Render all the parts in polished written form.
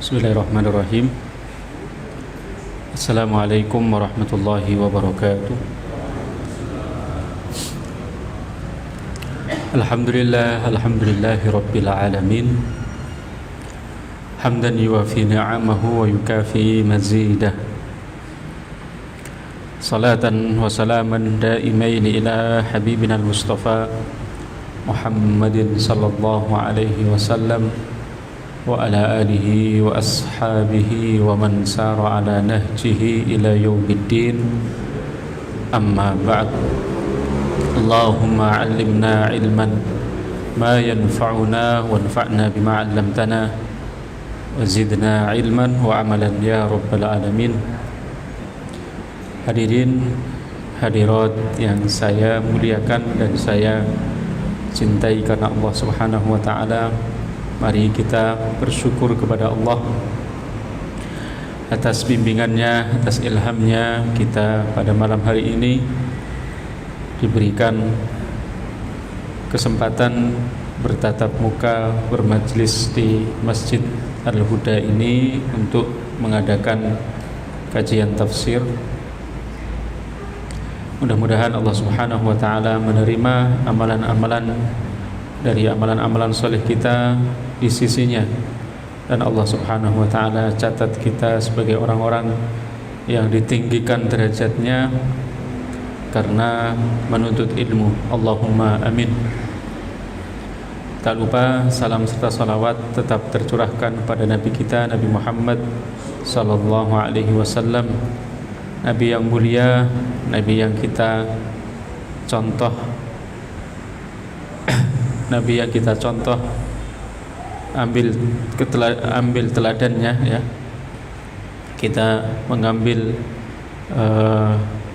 Bismillahirrahmanirrahim. Assalamualaikum warahmatullahi wabarakatuh. Alhamdulillahi rabbil alamin. Hamdan yuwafi ni'amahu wa yukafi mazidah. Salatan wa salaman daimaini ila habibina al-Mustafa Muhammadin sallallahu alaihi wasallam wa ala alihi wa ashabihi wa man sara ala nahjihi ila yaumiddin. Amma ba'd. Allahumma 'allimna ilman ma yanfa'una wanfa'na bima 'allamtana wa zidna ilman wa amalan ya rabbal alamin. Hadirin hadirat yang saya muliakan dan saya cintai karena Allah Subhanahu wa taala, mari kita bersyukur kepada Allah atas bimbingannya, atas ilhamnya. Kita pada malam hari ini diberikan kesempatan bertatap muka, bermajlis di Masjid Al-Huda ini untuk mengadakan kajian tafsir. Mudah-mudahan Allah Subhanahu wa taala menerima amalan-amalan dari amalan-amalan soleh kita di sisinya, dan Allah Subhanahu wa taala catat kita sebagai orang-orang yang ditinggikan derajatnya karena menuntut ilmu. Allahumma amin. Tak lupa salam serta salawat tetap tercurahkan pada Nabi kita, Nabi Muhammad sallallahu alaihi wasallam, Nabi yang mulia, Nabi yang kita contoh, Nabi yang kita contoh, ambil teladannya ya. Kita mengambil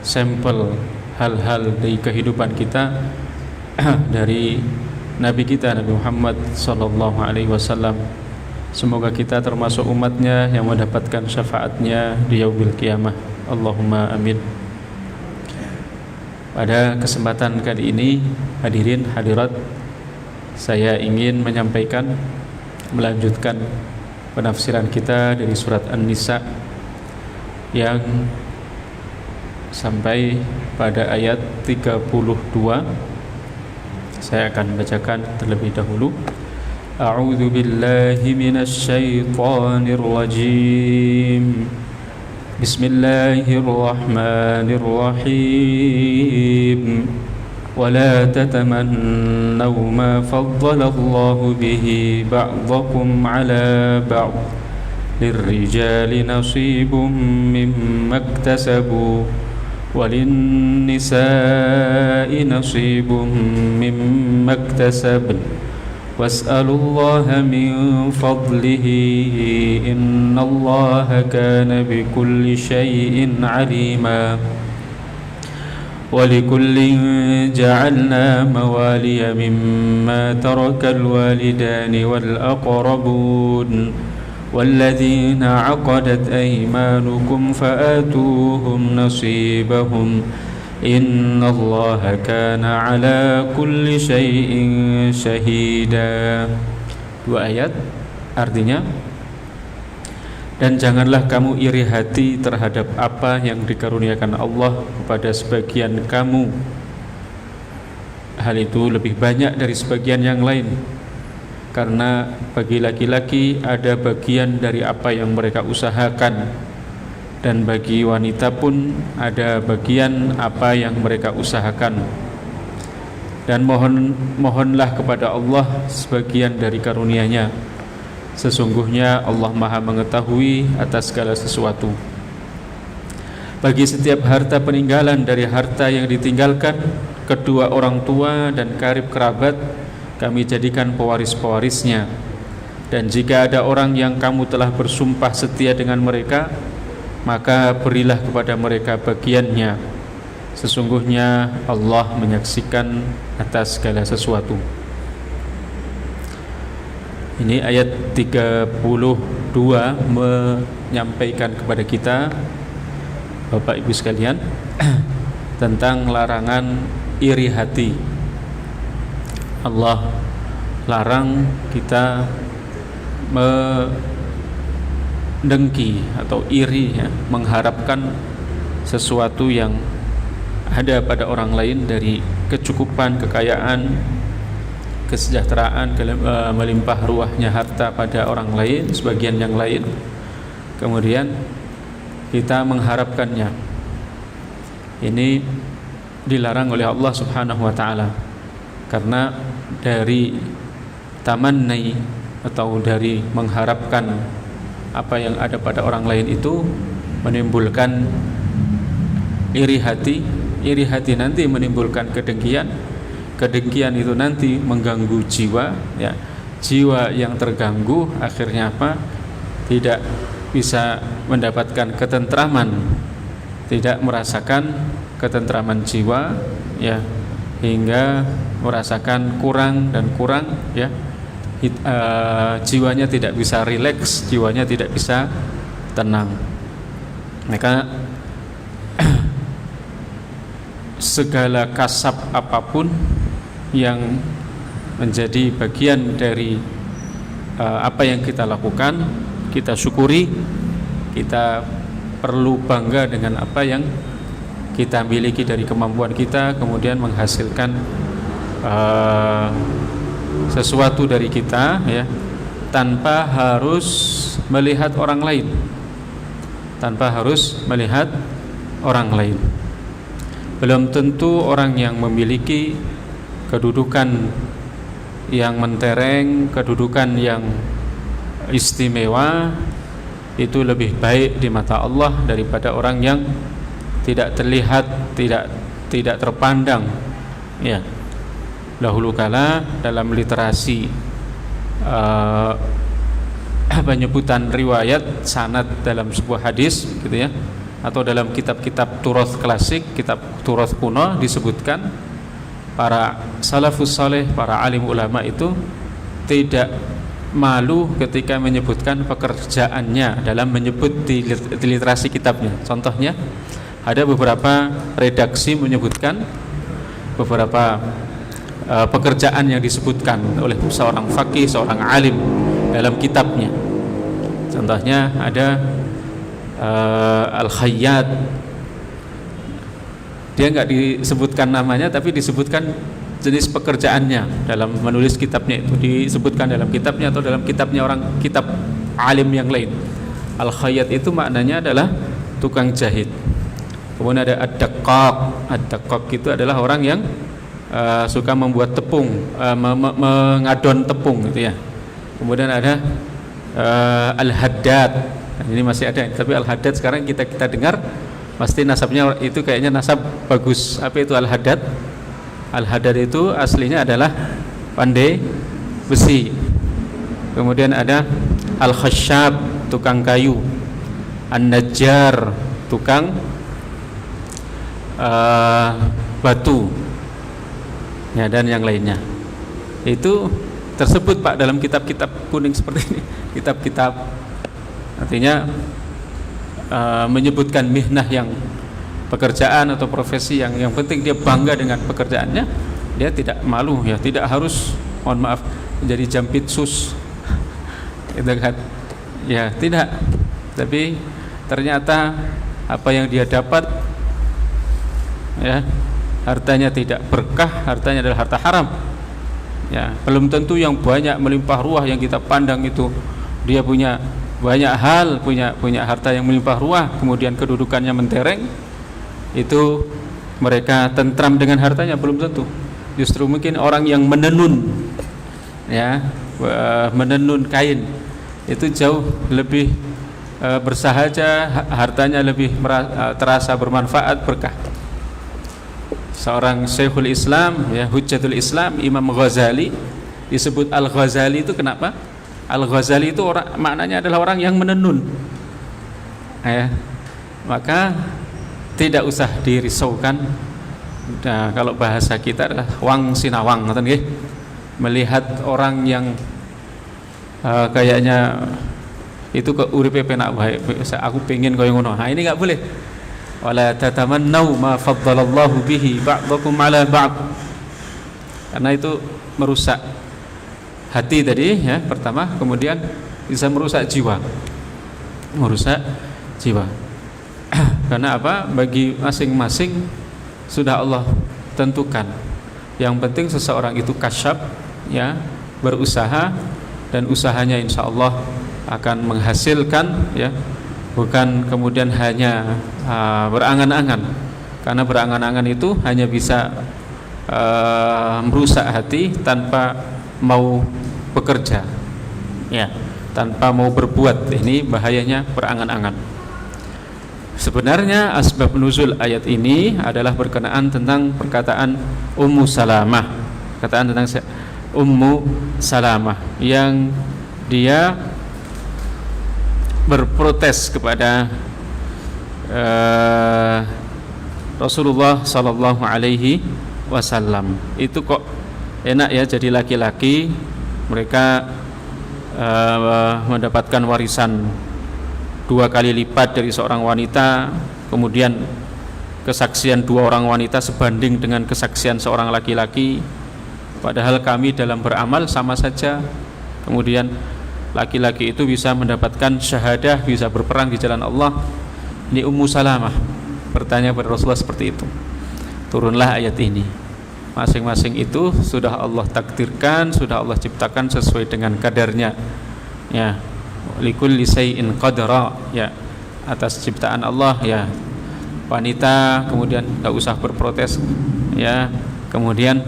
sampel hal-hal dari kehidupan kita dari Nabi kita, Nabi Muhammad sallallahu alaihi wasallam. Semoga kita termasuk umatnya yang mendapatkan syafaatnya di yaumil qiyamah. Allahumma amin. Pada kesempatan kali ini, hadirin hadirat, saya ingin menyampaikan, melanjutkan penafsiran kita dari surat An-Nisa yang sampai pada ayat 32. Saya akan bacakan terlebih dahulu. A'udzu billahi minasy syaithanir rajim. Bismillahirrahmanirrahim. ولا تتمنوا ما فضل الله به بعضكم على بعض للرجال نصيب مما اكتسبوا وللنساء نصيب مما اكتسبن واسألوا الله من فضله إن الله كان بكل شيء عليما ولكل جعلنا موالي مما ترك الوالدان والأقربون والذين عقدت أيمانكم فآتوهم نصيبهم إن الله كان على كل شيء شهيدا. Dua ayat artinya, dan janganlah kamu iri hati terhadap apa yang dikaruniakan Allah kepada sebagian kamu. Hal itu lebih banyak dari sebagian yang lain, karena bagi laki-laki ada bagian dari apa yang mereka usahakan, dan bagi wanita pun ada bagian apa yang mereka usahakan. Dan mohonlah kepada Allah sebagian dari karunia-Nya. Sesungguhnya Allah Maha mengetahui atas segala sesuatu. Bagi setiap harta peninggalan dari harta yang ditinggalkan kedua orang tua dan karib kerabat, kami jadikan pewaris-pewarisnya. Dan jika ada orang yang kamu telah bersumpah setia dengan mereka, maka berilah kepada mereka bagiannya. Sesungguhnya Allah menyaksikan atas segala sesuatu. Ini ayat 32 menyampaikan kepada kita, Bapak Ibu sekalian, tentang larangan iri hati. Allah larang kita dengki atau iri, ya, mengharapkan sesuatu yang ada pada orang lain dari kecukupan, kekayaan, kesejahteraan, melimpah ruahnya harta pada orang lain, sebagian yang lain, kemudian kita mengharapkannya. Ini dilarang oleh Allah Subhanahu wa taala, karena dari tamanni atau dari mengharapkan apa yang ada pada orang lain itu menimbulkan iri hati. Iri hati nanti menimbulkan kedengkian. Kedengkian itu nanti mengganggu jiwa, ya. Jiwa yang terganggu akhirnya apa? Tidak bisa mendapatkan ketentraman, tidak merasakan ketentraman jiwa, ya, hingga merasakan kurang dan kurang, ya. Jiwanya tidak bisa rileks, jiwanya tidak bisa tenang. Maka segala kasab apapun yang menjadi bagian dari apa yang kita lakukan, kita syukuri. Kita perlu bangga dengan apa yang kita miliki dari kemampuan kita, kemudian menghasilkan sesuatu dari kita, ya, tanpa harus melihat orang lain, tanpa harus melihat orang lain. Belum tentu orang yang memiliki kedudukan yang mentereng, kedudukan yang istimewa itu lebih baik di mata Allah daripada orang yang tidak terlihat, tidak terpandang, ya. Dahulu kala dalam literasi penyebutan riwayat sanad dalam sebuah hadis, gitu ya, atau dalam kitab-kitab turath klasik, kitab turath kuno, disebutkan para salafus saleh, para alim ulama itu tidak malu ketika menyebutkan pekerjaannya dalam menyebut di literasi kitabnya. Contohnya, ada beberapa redaksi menyebutkan beberapa pekerjaan yang disebutkan oleh seorang faqih, seorang alim dalam kitabnya. Contohnya ada Al-Khayyat. Dia nggak disebutkan namanya, tapi disebutkan jenis pekerjaannya dalam menulis kitabnya. Itu disebutkan dalam kitabnya atau dalam kitabnya orang kitab alim yang lain. Al-Khayyat itu maknanya adalah tukang jahit. Kemudian ada Ad-Daqqaq. Ad-Daqqaq itu adalah orang yang suka membuat tepung, mengadon tepung, gitu ya. Kemudian ada Al-Haddad. Nah, ini masih ada, tapi Al-Haddad sekarang kita dengar pasti nasabnya itu kayaknya nasab bagus. Apa itu Al-Haddad? Al-Haddad itu aslinya adalah pandai besi. Kemudian ada Al-Khashab, tukang kayu. An-Najjar, tukang batu, ya, dan yang lainnya. Itu tersebut Pak dalam kitab-kitab kuning seperti ini. Kitab-kitab artinya menyebutkan mihnah, yang pekerjaan atau profesi yang penting dia bangga dengan pekerjaannya, dia tidak malu, ya, tidak harus, mohon maaf, menjadi jampitsus, itu kan, ya, tidak. Tapi ternyata apa yang dia dapat, ya, hartanya tidak berkah, hartanya adalah harta haram, ya. Belum tentu yang banyak melimpah ruah yang kita pandang itu dia punya banyak hal, punya harta yang melimpah ruah, kemudian kedudukannya mentereng, itu mereka tentram dengan hartanya. Belum tentu. Justru mungkin orang yang menenun, ya, menenun kain itu jauh lebih bersahaja, hartanya lebih terasa bermanfaat, berkah. Seorang Syekhul Islam, ya, Hujjatul Islam, Imam Ghazali, disebut Al-Ghazali itu kenapa? Al-Ghazali itu maknanya adalah orang yang menenun, ya. Maka tidak usah dirisaukan. Nah, kalau bahasa kita adalah wang sinawang, nggih. Melihat orang yang kayaknya itu ke uripe penak bae, aku pengen koyo ngono. Nah, ini enggak boleh. Wala tatamannau ma faddalallahu bihi ba'dakum 'ala ba'd. Karena itu merusak hati tadi, ya, pertama, kemudian bisa merusak jiwa. merusak jiwa. Karena apa? Bagi masing-masing sudah Allah tentukan. Yang penting seseorang itu kasyaf, ya, berusaha, dan usahanya insya Allah akan menghasilkan, ya, bukan kemudian hanya berangan-angan. Karena berangan-angan itu hanya bisa merusak hati tanpa mau bekerja, ya, tanpa mau berbuat. Ini bahayanya berangan-angan. Sebenarnya asbab nuzul ayat ini adalah berkenaan tentang perkataan Ummu Salamah. Perkataan tentang Ummu Salamah yang dia berprotes kepada Rasulullah sallallahu alaihi wasallam. Itu kok enak ya jadi laki-laki, mereka mendapatkan warisan 2 kali lipat dari seorang wanita, kemudian kesaksian 2 orang wanita sebanding dengan kesaksian seorang laki-laki, padahal kami dalam beramal sama saja. Kemudian laki-laki itu bisa mendapatkan syahadah, bisa berperang di jalan Allah. Ini Ummu Salamah bertanya kepada Rasulullah seperti itu. Turunlah ayat ini. Masing-masing itu sudah Allah takdirkan, sudah Allah ciptakan sesuai dengan kadarnya, ya. Likulli syai'in qadra, ya, atas ciptaan Allah, ya. Wanita kemudian enggak usah berprotes, ya, kemudian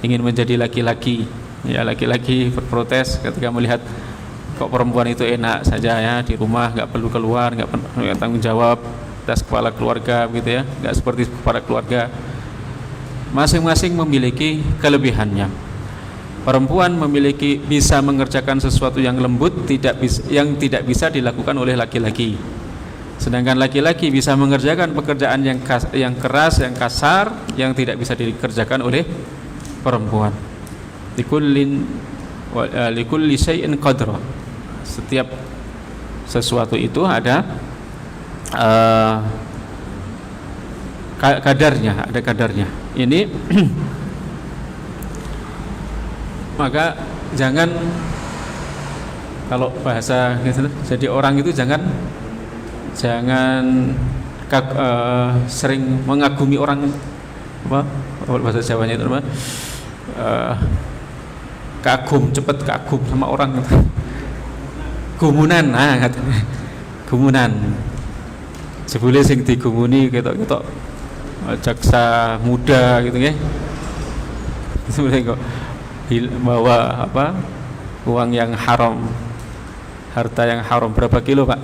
ingin menjadi laki-laki, ya, laki-laki berprotes ketika melihat kok perempuan itu enak saja, ya, di rumah enggak perlu keluar, enggak tanggung jawab atas kepala keluarga, gitu ya, enggak seperti kepala keluarga. Masing-masing memiliki kelebihannya. Perempuan bisa mengerjakan sesuatu yang lembut, yang tidak bisa dilakukan oleh laki-laki. Sedangkan laki-laki bisa mengerjakan pekerjaan yang keras, yang kasar, yang tidak bisa dikerjakan oleh perempuan. Likulli syai'in qadra. Setiap sesuatu itu ada kadarnya, ada kadarnya. Ini maka jangan, kalau bahasa jadi orang itu jangan sering mengagumi orang, apa bahasa Jawanya itu apa, cepat kagum sama orang, gumunan, gumunan. Sebule sing digumuni ketok-ketok jaksa muda gitu nggih. Sebule kok bawa apa, uang yang haram, harta yang haram. Berapa kilo Pak?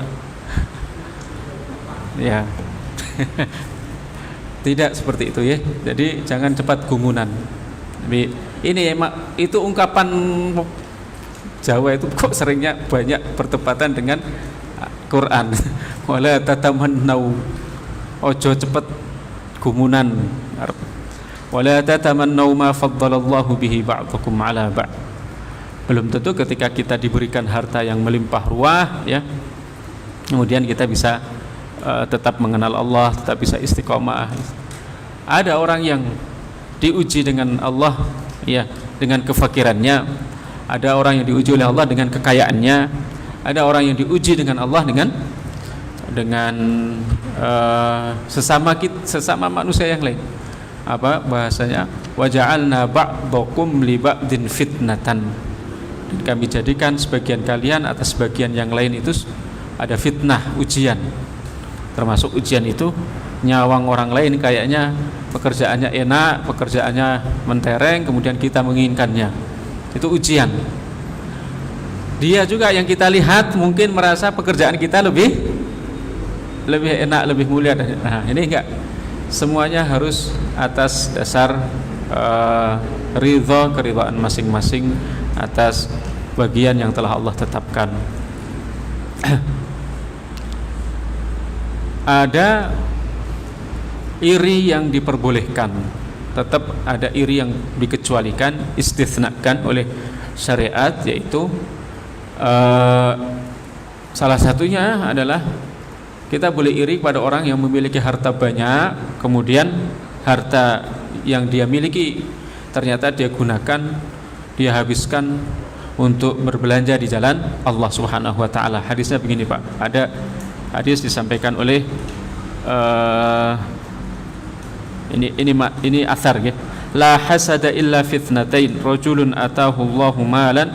Ya. Tidak seperti itu, ya. Jadi jangan cepat gumunan. Tapi ini itu ungkapan Jawa itu kok seringnya banyak bertepatan dengan Quran. Wala tatamannau, ojo cepet gumunan. Wala tatamannau ma faddalallahu bihi ba'dakum 'ala ba'd. Belum tentu ketika kita diberikan harta yang melimpah ruah, ya, kemudian kita bisa tetap mengenal Allah, tetap bisa istiqomah. Ada orang yang diuji dengan Allah, ya, dengan kefakirannya. Ada orang yang diuji oleh Allah dengan kekayaannya. Ada orang yang diuji dengan Allah dengan sesama manusia yang lain. Apa bahasanya, waja'alna ba'dakum li ba'din fitnatan. Dan kami jadikan sebagian kalian atas sebagian yang lain itu ada fitnah, ujian. Termasuk ujian itu nyawang orang lain, kayaknya pekerjaannya enak, pekerjaannya mentereng, kemudian kita menginginkannya. Itu ujian. Dia juga yang kita lihat mungkin merasa pekerjaan kita lebih enak, lebih mulia. Nah, ini enggak. Semuanya harus atas dasar keridhaan masing-masing atas bagian yang telah Allah tetapkan. Ada iri yang diperbolehkan, tetap ada iri yang dikecualikan, istitsnakan oleh syariat, yaitu salah satunya adalah kita boleh iri pada orang yang memiliki harta banyak, kemudian harta yang dia miliki ternyata dia gunakan, dia habiskan untuk berbelanja di jalan Allah Subhanahu wa taala. Hadisnya begini, Pak. Ada hadis disampaikan oleh ini athar ya. La hasada illa fitnatain rajulun atahu Allahu malan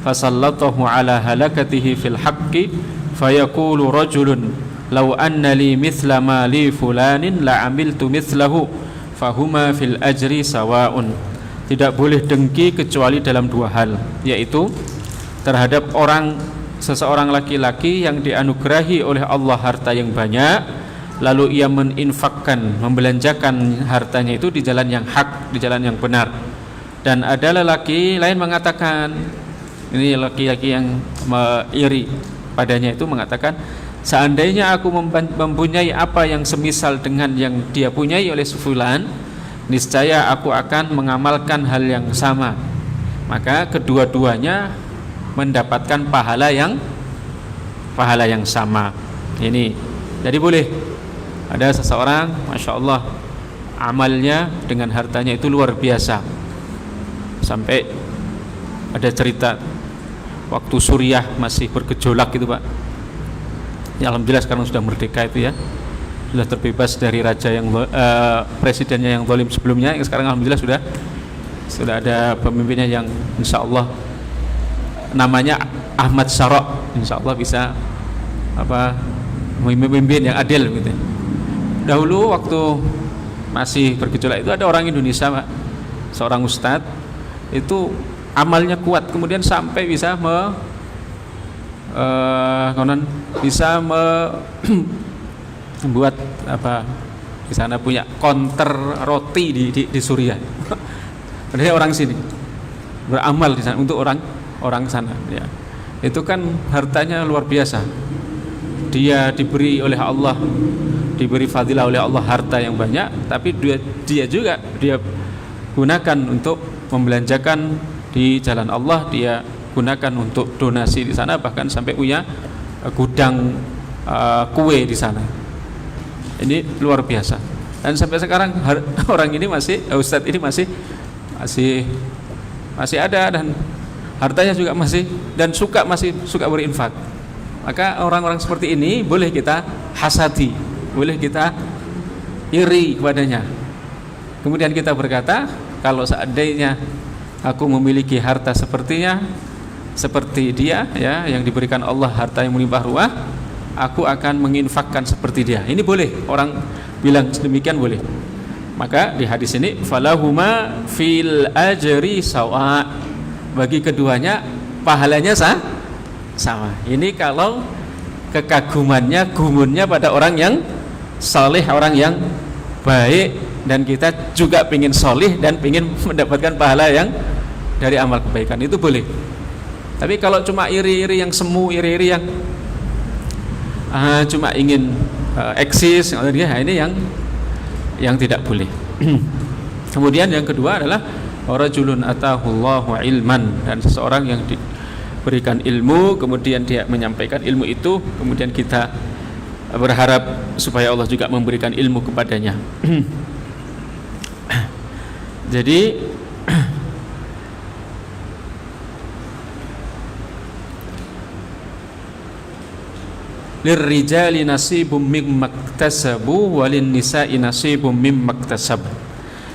fasallatahu ala halakatihi fil haqqi fayaqulu rajulun law anna li mithla ma li fulanin la amiltu mithlahu fahuma fil ajri sawaun. Tidak boleh dengki kecuali dalam dua hal, yaitu terhadap seseorang laki-laki yang dianugerahi oleh Allah harta yang banyak, lalu ia meninfakkan, membelanjakan hartanya itu di jalan yang hak, di jalan yang benar. Dan ada lelaki lain mengatakan, ini laki-laki yang iri padanya itu mengatakan, seandainya aku mempunyai apa yang semisal dengan yang dia punyai oleh fulan, niscaya aku akan mengamalkan hal yang sama. Maka kedua-duanya mendapatkan pahala yang sama. Ini jadi boleh ada seseorang, masya Allah, amalnya dengan hartanya itu luar biasa. Sampai ada cerita waktu Suriah masih bergejolak gitu Pak. Ya alhamdulillah sekarang sudah merdeka itu ya, sudah terbebas dari raja yang presidennya yang zalim sebelumnya. Yang sekarang alhamdulillah sudah ada pemimpinnya yang insya Allah namanya Ahmad Syara, insya Allah bisa memimpin yang adil gitu. Dahulu waktu masih bergejolak itu ada orang Indonesia Pak, seorang ustadz itu amalnya kuat, kemudian sampai bisa membuat di sana punya konter roti di Suriah. Ada orang sini beramal di sana untuk orang sana ya. Itu kan hartanya luar biasa. Dia diberi oleh Allah, diberi fadilah oleh Allah harta yang banyak, tapi dia juga gunakan untuk membelanjakan di jalan Allah, dia gunakan untuk donasi di sana, bahkan sampai punya gudang kue di sana. Ini luar biasa. Dan sampai sekarang orang ini ustadz ini masih ada, dan hartanya juga masih suka berinfak. Maka orang-orang seperti ini boleh kita hasadi, boleh kita iri kepadanya. Kemudian kita berkata, kalau seandainya aku memiliki harta seperti dia ya, yang diberikan Allah harta yang melimpah ruah, aku akan menginfakkan seperti dia. Ini boleh, orang bilang demikian boleh. Maka di hadis ini falahuma fil ajri sawa, bagi keduanya pahalanya sama. Ini kalau kekagumannya, gumunnya pada orang yang saleh, orang yang baik, dan kita juga ingin soleh dan ingin mendapatkan pahala yang dari amal kebaikan, itu boleh. Tapi kalau cuma iri-iri yang semu, iri-iri yang cuma ingin eksis, ini yang tidak boleh. Kemudian yang kedua adalah rajulun atahullahu ilman, dan seseorang yang diberikan ilmu, kemudian dia menyampaikan ilmu itu, kemudian kita berharap supaya Allah juga memberikan ilmu kepadanya. Jadi lirrijali nasibum mimma iktasabu walin nisa'i nasibum mimma iktasabu.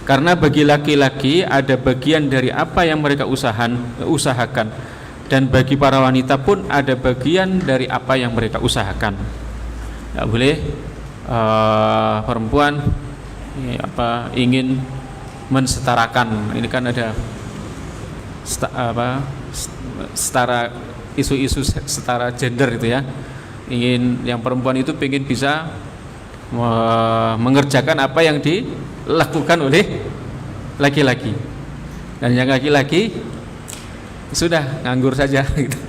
Karena bagi laki-laki ada bagian dari apa yang mereka usahakan, dan bagi para wanita pun ada bagian dari apa yang mereka usahakan. Tidak boleh perempuan ingin mensetarakan. Ini kan ada setara, isu-isu setara gender itu ya. Ingin yang perempuan itu ingin bisa mengerjakan apa yang dilakukan oleh laki-laki, dan yang laki-laki sudah nganggur saja gitu.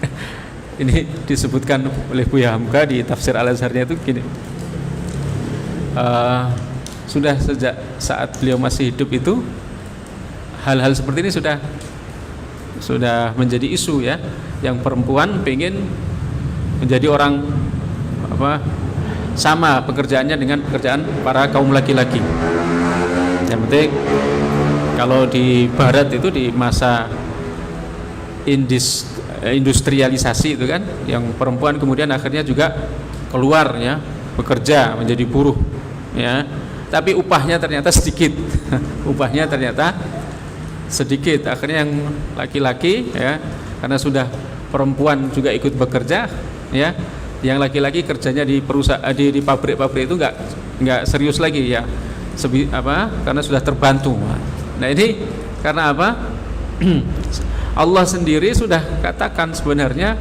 Ini disebutkan oleh Buya Hamka di tafsir Al-Azharnya itu gini, sudah sejak saat beliau masih hidup itu hal-hal seperti ini sudah menjadi isu ya, yang perempuan pengen menjadi orang sama pekerjaannya dengan pekerjaan para kaum laki-laki. Yang penting kalau di barat itu di masa industrialisasi itu kan, yang perempuan kemudian akhirnya juga keluar ya, bekerja menjadi buruh ya, tapi upahnya ternyata sedikit. Upahnya ternyata sedikit. Akhirnya yang laki-laki ya, karena sudah perempuan juga ikut bekerja ya, yang laki-laki kerjanya di perusahaan di pabrik-pabrik itu nggak serius lagi ya, karena sudah terbantu. Nah ini karena apa? Allah sendiri sudah katakan sebenarnya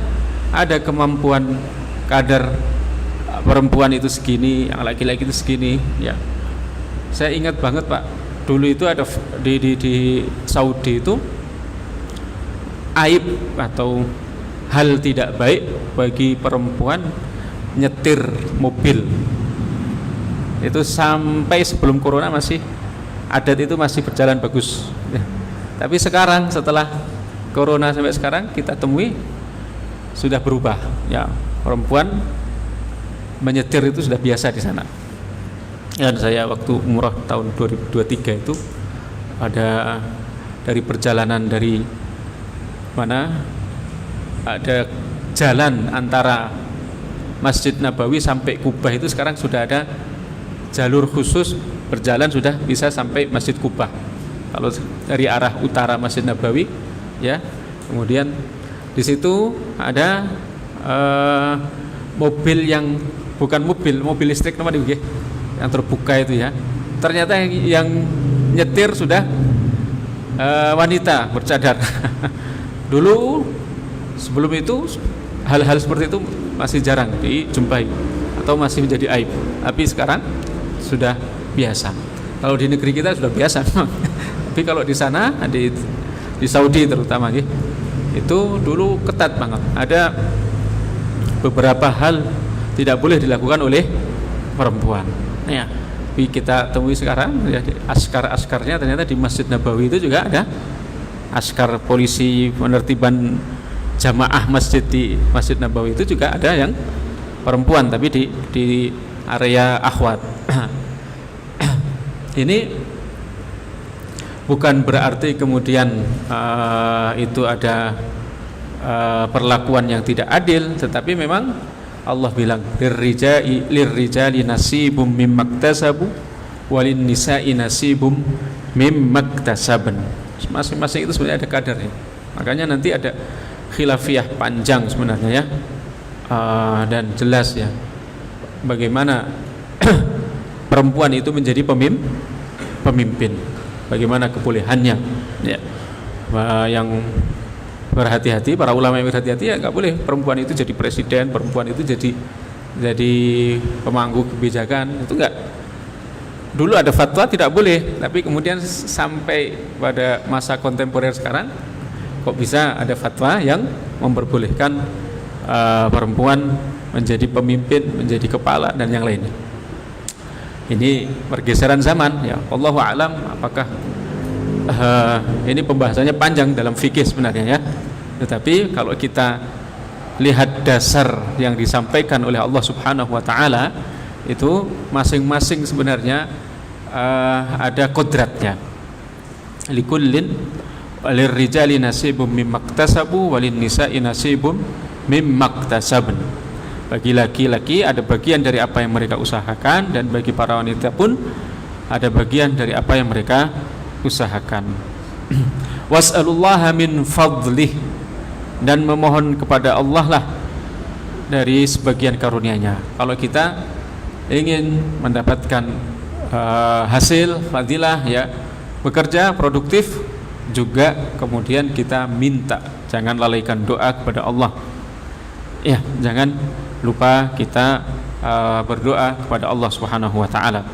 ada kemampuan kadar perempuan itu segini, yang laki-laki itu segini ya. Saya ingat banget Pak, dulu itu ada di Saudi itu aib atau hal tidak baik bagi perempuan nyetir mobil. Itu sampai sebelum corona masih adat itu masih berjalan bagus ya. Tapi sekarang setelah corona sampai sekarang kita temui sudah berubah ya, perempuan menyetir itu sudah biasa di sana. Dan saya waktu umrah tahun 2023 itu ada dari perjalanan dari mana, ada jalan antara Masjid Nabawi sampai Kubah itu sekarang sudah ada jalur khusus berjalan, sudah bisa sampai Masjid Kubah. Kalau dari arah utara Masjid Nabawi ya, kemudian di situ ada mobil yang bukan mobil listrik namanya yang terbuka itu ya. Ternyata yang nyetir sudah wanita bercadar. Dulu sebelum itu hal-hal seperti itu masih jarang dijumpai atau masih menjadi aib. Tapi sekarang sudah biasa. Kalau di negeri kita sudah biasa memang. Tapi kalau di sana di Saudi terutama itu dulu ketat banget. Ada beberapa hal tidak boleh dilakukan oleh perempuan. Ya, tapi kita temui sekarang ya, askar-askarnya ternyata di Masjid Nabawi itu juga ada askar polisi penertiban jamaah masjid di Masjid Nabawi itu juga ada yang perempuan, tapi di area akhwat. Ini bukan berarti kemudian itu ada perlakuan yang tidak adil, tetapi memang Allah bilang lirrijali nasibum mimmaktasabu walin nisa'i nasibum mimmaktasaban. Masing-masing itu sebenarnya ada kadarnya. Makanya nanti ada khilafiyah panjang sebenarnya ya, dan jelas ya bagaimana perempuan itu menjadi pemimpin, bagaimana kebolehannya ya. Yang berhati-hati, para ulama yang berhati-hati ya, nggak boleh perempuan itu jadi presiden, perempuan itu jadi pemangku kebijakan, itu enggak. Dulu ada fatwa tidak boleh, tapi kemudian sampai pada masa kontemporer sekarang kok bisa ada fatwa yang memperbolehkan perempuan menjadi pemimpin, menjadi kepala dan yang lainnya. Ini pergeseran zaman ya. Wallahu a'lam, apakah ini pembahasannya panjang dalam fikih sebenarnya ya. Tetapi kalau kita lihat dasar yang disampaikan oleh Allah Subhanahu wa taala, itu masing-masing sebenarnya ada kodratnya. Likullin walirrijali nasibum mimmaktasabu walin nisa'i nasibum mimmaktasabun. Bagi laki-laki ada bagian dari apa yang mereka usahakan, dan bagi para wanita pun ada bagian dari apa yang mereka usahakan. Was'alullaha min fadlih, dan memohon kepada Allah lah dari sebagian karunia-Nya. Kalau kita ingin mendapatkan hasil fadilah ya, bekerja produktif, juga kemudian kita minta, jangan lalaikan doa kepada Allah ya, jangan lupa kita berdoa kepada Allah Subhanahu wa taala.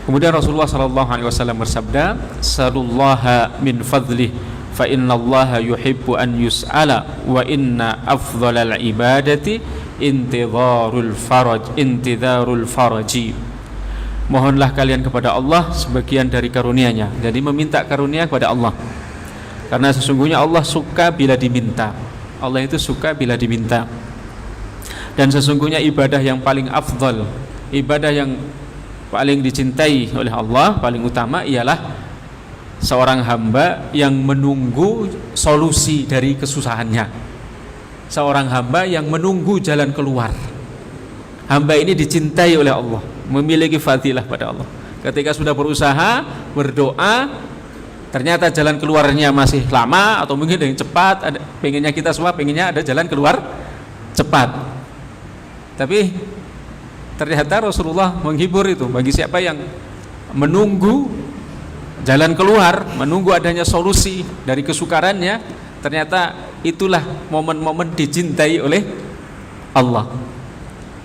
Kemudian Rasulullah sallallahu alaihi wasallam bersabda, "Salullaha min fadlih fa innallaha yuhibbu an yus'ala wa inna afdhalal ibadati intidharul faraji." Mohonlah kalian kepada Allah sebagian dari karunia-Nya. Jadi meminta karunia kepada Allah. Karena sesungguhnya Allah suka bila diminta. Allah itu suka bila diminta. Dan sesungguhnya ibadah yang paling afdal, ibadah yang paling dicintai oleh Allah, paling utama ialah seorang hamba yang menunggu solusi dari kesusahannya, seorang hamba yang menunggu jalan keluar. hamba ini dicintai oleh Allah, memiliki fadilah pada Allah. Ketika sudah berusaha, berdoa, ternyata jalan keluarnya masih lama atau mungkin yang cepat, pengennya kita semua pengennya ada jalan keluar cepat. Tapi ternyata Rasulullah menghibur itu bagi siapa yang menunggu jalan keluar, menunggu adanya solusi dari kesukarannya, ternyata itulah momen-momen dicintai oleh Allah.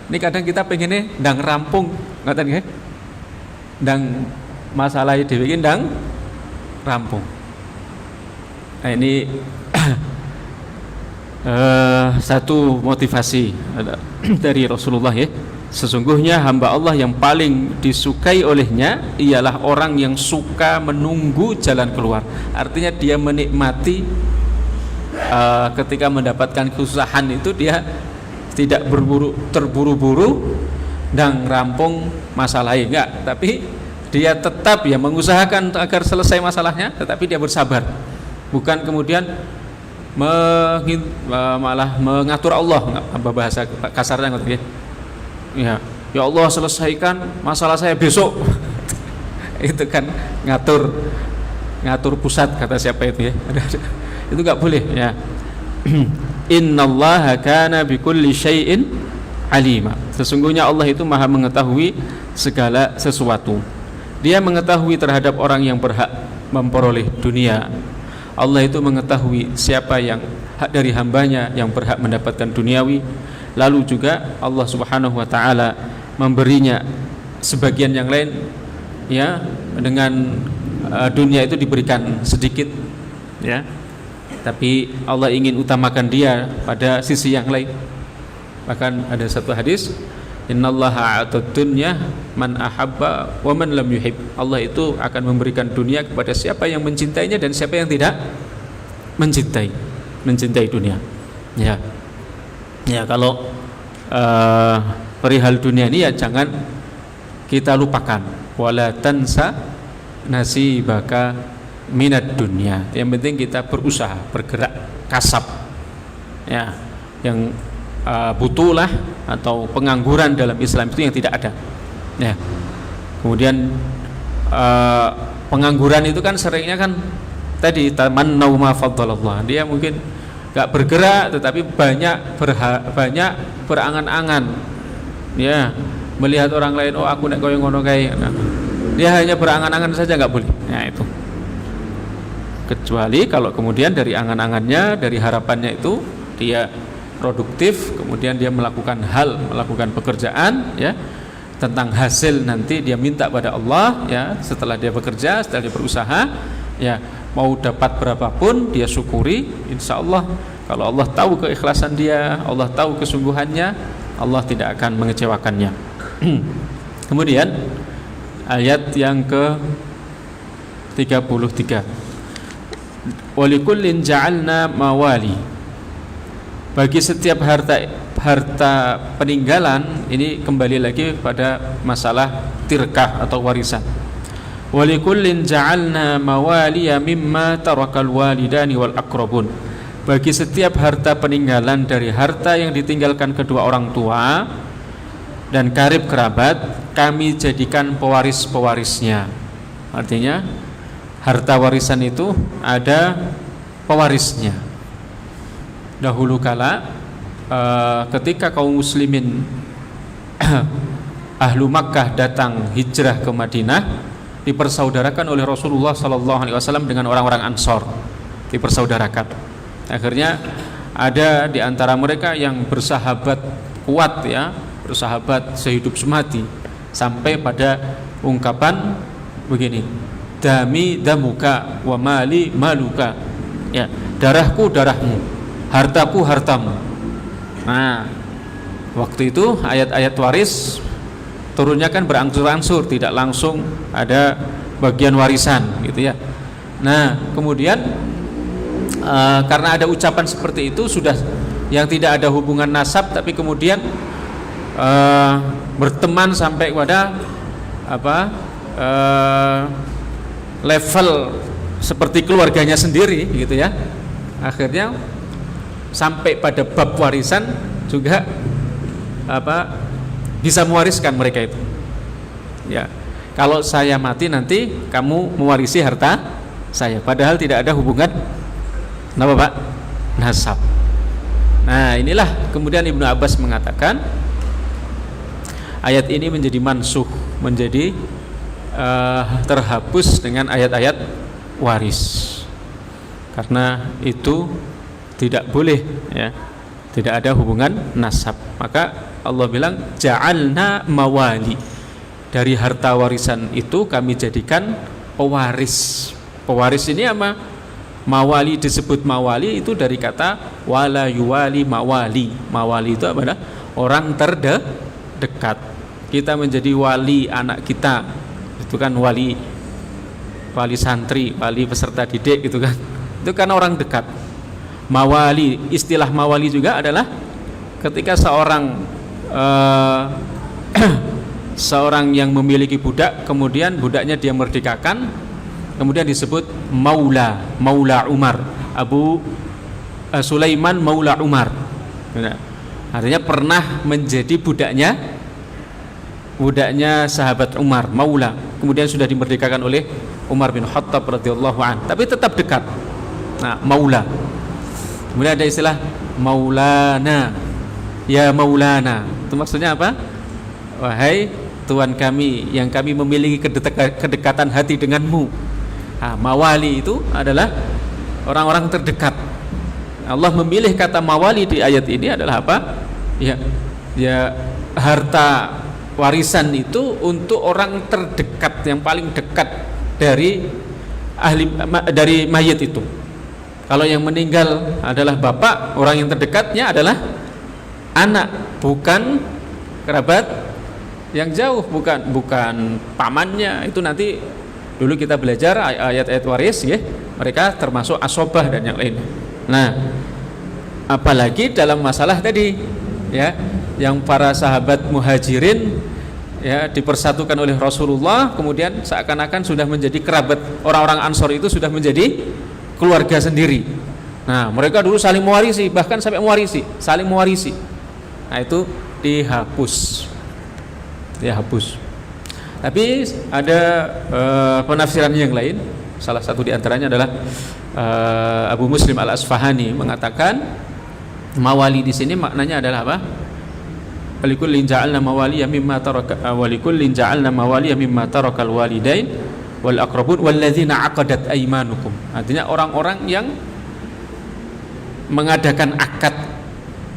Ini kadang kita pengennya ndang rampung, ngaten nggih? Ndang masalah dhewe iki ndang rampung. Nah, ini satu motivasi dari Rasulullah ya. Sesungguhnya hamba Allah yang paling disukai olehnya ialah orang yang suka menunggu jalan keluar. Artinya dia menikmati ketika mendapatkan kesusahan itu dia tidak terburu-buru dan rampung masalahnya, enggak, tapi dia tetap ya mengusahakan agar selesai masalahnya, tetapi dia bersabar, bukan kemudian malah mengatur Allah, bahasa kasarnya gitu ya. Ya Allah selesaikan masalah saya besok. Itu kan ngatur pusat, kata siapa itu ya. Itu enggak boleh ya. Innallaha kana bikulli syai'in alima. Sesungguhnya Allah itu maha mengetahui segala sesuatu. Dia mengetahui terhadap orang yang berhak memperoleh dunia. Allah itu mengetahui siapa yang hak dari hambanya yang berhak mendapatkan duniawi. Lalu juga Allah Subhanahu wa taala memberinya sebagian yang lain ya, dengan dunia itu diberikan sedikit ya. Tapi Allah ingin utamakan dia pada sisi yang lain. Bahkan ada satu hadis, innallaha a'tad dunya man ahabba wa man lam yuhib. Allah itu akan memberikan dunia kepada siapa yang mencintainya dan siapa yang tidak mencintai dunia. Ya kalau perihal dunia ini ya jangan kita lupakan. Wala tansa nasibaka minat dunia. Yang penting kita berusaha, bergerak, kasab. Ya, yang butuhlah atau pengangguran dalam Islam itu yang tidak ada. Ya. Kemudian pengangguran itu kan seringnya kan tadi tamannau ma faddalallah. Dia mungkin enggak bergerak tetapi banyak berangan-angan. Ya, melihat orang lain, oh aku nek koyo ngono kae. Nah, dia hanya berangan-angan saja enggak boleh. Nah, itu. Kecuali kalau kemudian dari angan-angannya, dari harapannya itu dia produktif, kemudian dia melakukan pekerjaan ya, tentang hasil nanti dia minta pada Allah ya, setelah dia bekerja, setelah dia berusaha ya, mau dapat berapapun dia syukuri, insya Allah. Kalau Allah tahu keikhlasan dia, Allah tahu kesungguhannya, Allah tidak akan mengecewakannya. Kemudian ayat yang ke 33, walikullin ja'alna mawali. Bagi setiap harta peninggalan, ini kembali lagi pada masalah tirkah atau warisan. Walikullin ja'alna mawaliya mimma tarakal walidani wal aqrabun. Bagi setiap harta peninggalan dari harta yang ditinggalkan kedua orang tua dan karib kerabat, kami jadikan pewaris-pewarisnya. Artinya harta warisan itu ada pewarisnya. Dahulu kala ketika kaum muslimin ahlu Makkah datang hijrah ke Madinah, dipersaudarakan oleh Rasulullah SAW dengan orang-orang Ansor, dipersaudarakan. Akhirnya ada di antara mereka yang bersahabat kuat ya, bersahabat sehidup semati, sampai pada ungkapan begini, dami damuka wa mali maluka. Ya, darahku darahmu, hartaku hartamu. Nah, waktu itu ayat-ayat waris turunnya kan berangsur-angsur, tidak langsung ada bagian warisan gitu ya. Nah, kemudian karena ada ucapan seperti itu, sudah yang tidak ada hubungan nasab tapi kemudian berteman sampai pada level seperti keluarganya sendiri gitu ya. Akhirnya sampai pada bab warisan juga bisa mewariskan mereka itu. Ya, kalau saya mati nanti kamu mewarisi harta saya, padahal tidak ada hubungan apa Pak? Nasab. Nah, inilah kemudian Ibnu Abbas mengatakan ayat ini menjadi mansuh, menjadi terhapus dengan ayat-ayat waris, karena itu tidak boleh, ya, tidak ada hubungan nasab. Maka Allah bilang ja'alna mawali, dari harta warisan itu kami jadikan pewaris. Pewaris ini apa? Mawali disebut mawali itu dari kata wala yuwali mawali. Mawali itu apa? Orang terdekat. Kita menjadi wali anak kita, itu kan wali santri, wali peserta didik gitu kan. Itu kan orang dekat. Mawali, istilah mawali juga adalah ketika seorang yang memiliki budak, kemudian budaknya dia merdekakan, kemudian disebut maula Umar, Abu Sulaiman maula Umar. Artinya pernah menjadi budaknya sahabat Umar, maula, kemudian sudah dimerdekakan oleh Umar bin Khattab radhiyallahu anhu, tapi tetap dekat. Nah, maula. Kemudian ada istilah maulana, ya maulana. Itu maksudnya apa? Wahai Tuhan kami, yang kami memiliki kedekatan hati denganmu. Nah, mawali itu adalah orang-orang terdekat. Allah memilih kata mawali di ayat ini adalah apa? Ya harta warisan itu untuk orang terdekat, yang paling dekat dari mayit itu. Kalau yang meninggal adalah bapak, orang yang terdekatnya adalah anak, bukan kerabat yang jauh, bukan pamannya. Itu nanti dulu kita belajar ayat-ayat waris, ya, mereka termasuk asobah dan yang lain. Nah, apalagi dalam masalah tadi, ya, yang para sahabat muhajirin, ya, dipersatukan oleh Rasulullah, kemudian seakan-akan sudah menjadi kerabat. Orang-orang Ansor itu sudah menjadi keluarga sendiri. Nah, mereka dulu saling mewarisi, bahkan sampai saling mewarisi. Nah, itu dihapus. Tapi ada penafsiran yang lain. Salah satu diantaranya adalah Abu Muslim Al-Asfahani mengatakan mawali di sini maknanya adalah apa? Walikullin ja'alna mawaliya mimma tarakal walidain wal aqrabun walladzina aqadat aymanukum. Artinya orang-orang yang mengadakan akad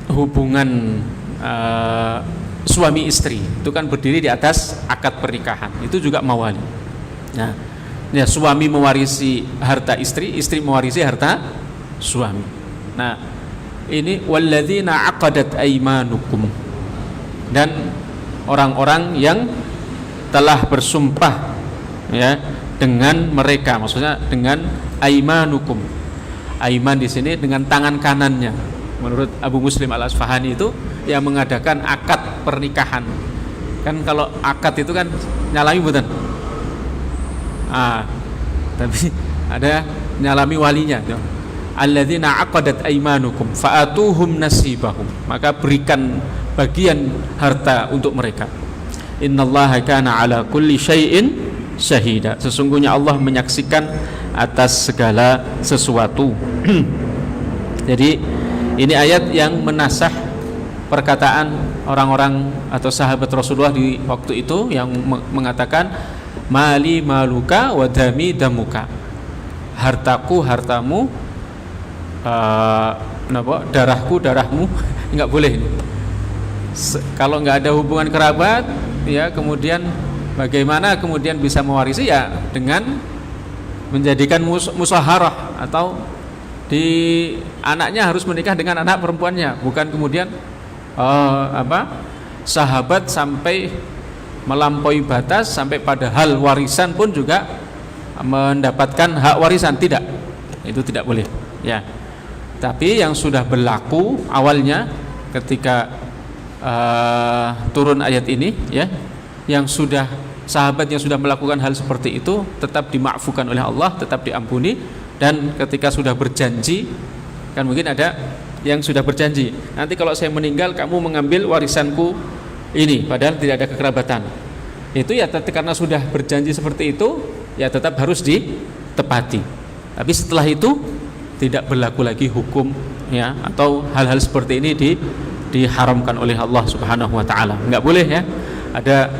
hubungan suami istri, itu kan berdiri di atas akad pernikahan, itu juga mawali. Nah, ya, suami mewarisi harta istri, istri mewarisi harta suami. Nah, ini walladzina aqadat aymanukum, dan orang-orang yang telah bersumpah, ya, dengan mereka, maksudnya dengan aimanukum. Aiman di sini dengan tangan kanannya. Menurut Abu Muslim Al-Asfahani itu yang mengadakan akad pernikahan. Kan kalau akad itu kan nyalami bukan? Tapi ada nyalami walinya. Alladzina aqadat aimanukum fa'atuhum nasibahum. Maka berikan bagian harta untuk mereka. Innallaha kana ala kulli syai'in syahida. Sesungguhnya Allah menyaksikan atas segala sesuatu. Jadi ini ayat yang menasah perkataan orang-orang atau sahabat Rasulullah di waktu itu yang mengatakan mali maluka wa dami damuka. Hartaku hartamu, darahku darahmu. Enggak boleh ini. Kalau enggak ada hubungan kerabat, ya, kemudian bagaimana kemudian bisa mewarisi? Ya dengan menjadikan musaharah, atau anaknya harus menikah dengan anak perempuannya, bukan kemudian sahabat sampai melampaui batas sampai pada hal warisan pun juga mendapatkan hak warisan. Tidak, itu tidak boleh, ya. Tapi yang sudah berlaku awalnya ketika turun ayat ini, ya, yang sudah sahabat yang sudah melakukan hal seperti itu tetap dimaafkan oleh Allah, tetap diampuni. Dan ketika sudah berjanji, kan mungkin ada yang sudah berjanji, nanti kalau saya meninggal kamu mengambil warisanku ini padahal tidak ada kekerabatan. Itu ya karena sudah berjanji seperti itu, ya tetap harus ditepati. Tapi setelah itu tidak berlaku lagi hukum ya, atau hal-hal seperti ini diharamkan oleh Allah Subhanahu wa taala. Enggak boleh ya. Ada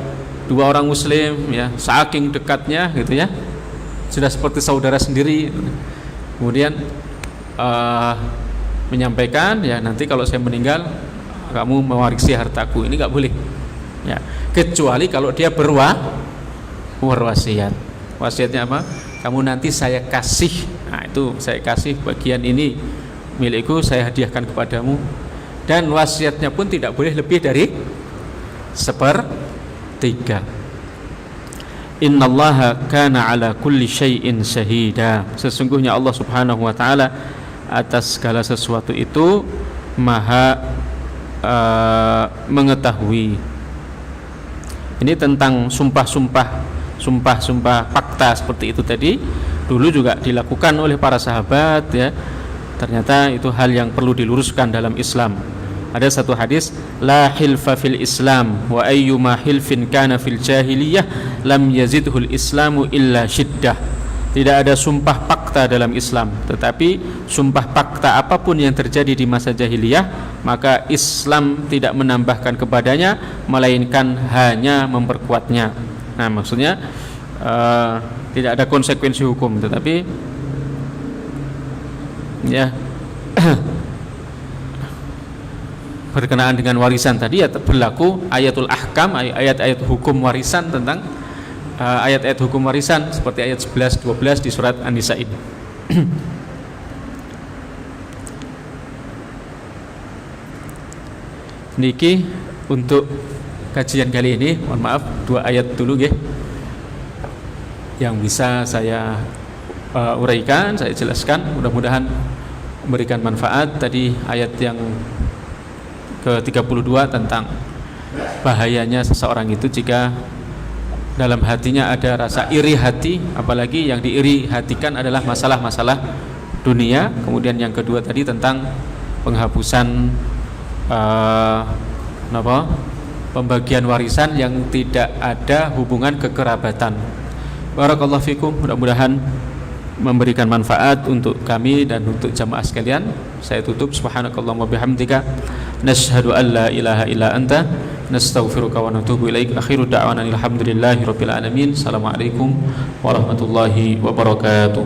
dua orang muslim ya, saking dekatnya gitu ya. Sudah seperti saudara sendiri. Kemudian menyampaikan ya, nanti kalau saya meninggal kamu mewarisi hartaku. Ini enggak boleh. Ya, kecuali kalau dia berwasiat. Wasiatnya apa? Kamu nanti saya kasih. Nah, itu saya kasih bagian ini milikku, saya hadiahkan kepadamu. Dan wasiatnya pun tidak boleh lebih dari 1/3. Innallaha kana ala kulli syai'in syahida. Sesungguhnya Allah Subhanahu wa taala atas segala sesuatu itu maha mengetahui. Ini tentang sumpah fakta seperti itu tadi, dulu juga dilakukan oleh para sahabat ya. Ternyata itu hal yang perlu diluruskan dalam Islam. Ada satu hadis, la hilfa fil Islam wa ayyuma hilfin kana fil jahiliyah lam yazidhul Islamu illa syiddah. Tidak ada sumpah fakta dalam Islam, tetapi sumpah fakta apapun yang terjadi di masa jahiliyah, maka Islam tidak menambahkan kepadanya, melainkan hanya memperkuatnya. Nah, maksudnya tidak ada konsekuensi hukum, tetapi ya berkenaan dengan warisan tadi ya berlaku ayatul ahkam, ayat-ayat hukum warisan tentang ayat-ayat hukum warisan seperti ayat 11 12 di surat An-Nisa ini. Niki untuk kajian kali ini, mohon maaf 2 ayat dulu nggih yang bisa saya uraikan, saya jelaskan, mudah-mudahan memberikan manfaat. Tadi ayat yang ke-32 tentang bahayanya seseorang itu jika dalam hatinya ada rasa iri hati, apalagi yang diiri hatikan adalah masalah-masalah dunia. Kemudian yang kedua tadi tentang penghapusan pembagian warisan yang tidak ada hubungan kekerabatan. Barakallahu fikum, mudah-mudahan memberikan manfaat untuk kami dan untuk jamaah sekalian. Saya tutup, subhanakallahumma bihamdika nashhadu an la ilaha illa anta nastaghfiruka wa natubu ilaik. Akhiru da'wana alhamdulillahi rabbil alamin. Assalamualaikum warahmatullahi wabarakatuh.